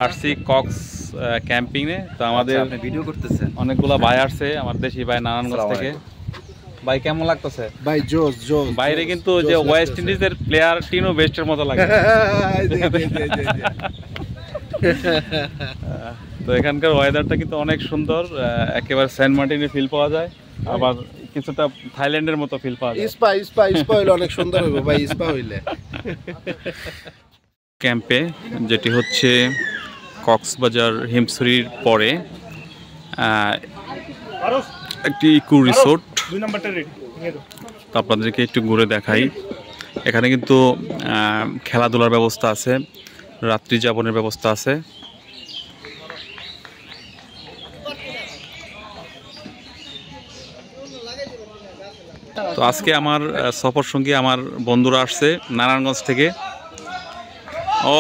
আসছি কক্স ক্যাম্পিংয়ে। তো আমাদের ভিডিও করতেছেন অনেকগুলা ভাই আসছে, আমার দেশি ভাই নারায়ণগঞ্জ থেকে। ভাই কেমন লাগতেছে? ভাই জোস জোস বাইরে কিন্তু যে ওয়েস্ট ইন্ডিজের প্লেয়ার টিনো বেস্টের মতো লাগে। তো এখানকার ওয়েদারটা কিন্তু অনেক সুন্দর, একেবারে সেন্ট মার্টিনে ফিল পাওয়া যায়, আবার কিছুটা থাইল্যান্ডের মতো ফিল পাওয়া যায়। স্পা হইলে অনেক সুন্দর হবে ভাই, স্পা হইলে। ক্যাম্পে যেটি হচ্ছে কক্সবাজার হিমছড়ির পরে একটি ইকো রিসোর্ট। তো আপনাদেরকে একটু ঘুরে দেখাই। এখানে কিন্তু খেলাধুলার ব্যবস্থা আছে, রাত্রি যাপনের ব্যবস্থা আছে। তো আজকে আমার সফর সঙ্গী আমার বন্ধুরা আসছে নারায়ণগঞ্জ থেকে। ও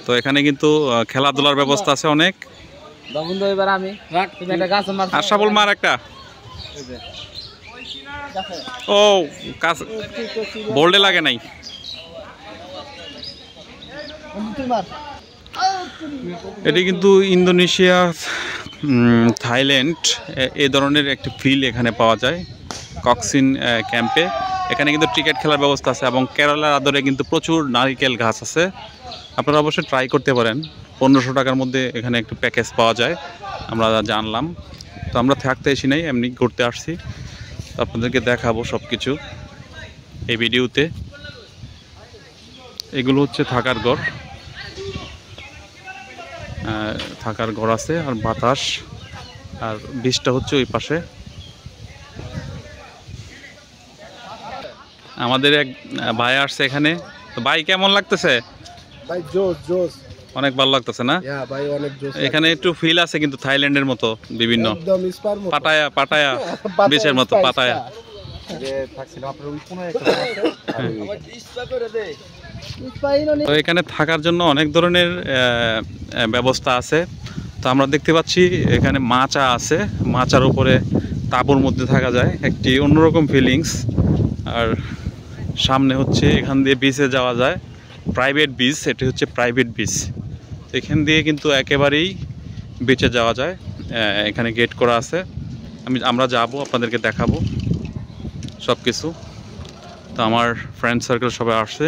তো এখানে কিন্তু খেলাধুলার ব্যবস্থা আছে অনেক। আশাফুল মার একটা ও কাজ বোল্ডে লাগে নাই। এটি কিন্তু ইন্দোনেশিয়া, থাইল্যান্ড এই ধরনের একটি ফিল এখানে পাওয়া যায় কক্সিন ক্যাম্পে। এখানে কিন্তু ক্রিকেট খেলার ব্যবস্থা আছে এবং কেরালার আদরে কিন্তু প্রচুর নারিকেল গাছ আছে। আপনারা অবশ্যই ট্রাই করতে পারেন। 1500 টাকার মধ্যে এখানে একটু প্যাকেজ পাওয়া যায়, আমরা জানলাম। তো আমরা থাকতে এসি নাই, এমনি ঘুরতে আসছি। তো আপনাদেরকে দেখাবো সব কিছু এই ভিডিওতে। এগুলো হচ্ছে থাকার ঘর, আছে আর বাতাস, আর বীজটা হচ্ছে ওই পাশে। আমাদের এক ভাই আসছে এখানে। তো ভাই কেমন লাগতেছে? ভাই জোস জোস, অনেক ভালো লাগতেছে না? ভাই অনেক জোস। এখানে একটু ফিল আছে কিন্তু থাইল্যান্ডের মতো, বিভিন্ন একদম স্পার মতো, পাটায়া পাটায়া বিচের মতো পাটায়া। তো এখানে থাকার জন্য অনেক ধরনের ব্যবস্থা আছে। তো আমরা দেখতে পাচ্ছি এখানে মাচা আছে, মাচার উপরে তাঁবুর মধ্যে থাকা যায়, একটি অন্যরকম ফিলিংস। আর সামনে হচ্ছে এখান দিয়ে বিচে যাওয়া যায়, প্রাইভেট বিচ, এটি হচ্ছে প্রাইভেট বিচ। এখান দিয়ে কিন্তু একেবারেই বিচে যাওয়া যায়, এখানে গেট করা আছে। আমরা যাব, আপনাদেরকে দেখাবো সব কিছু। তো আমার ফ্রেন্ড সার্কেল সবাই আসছে।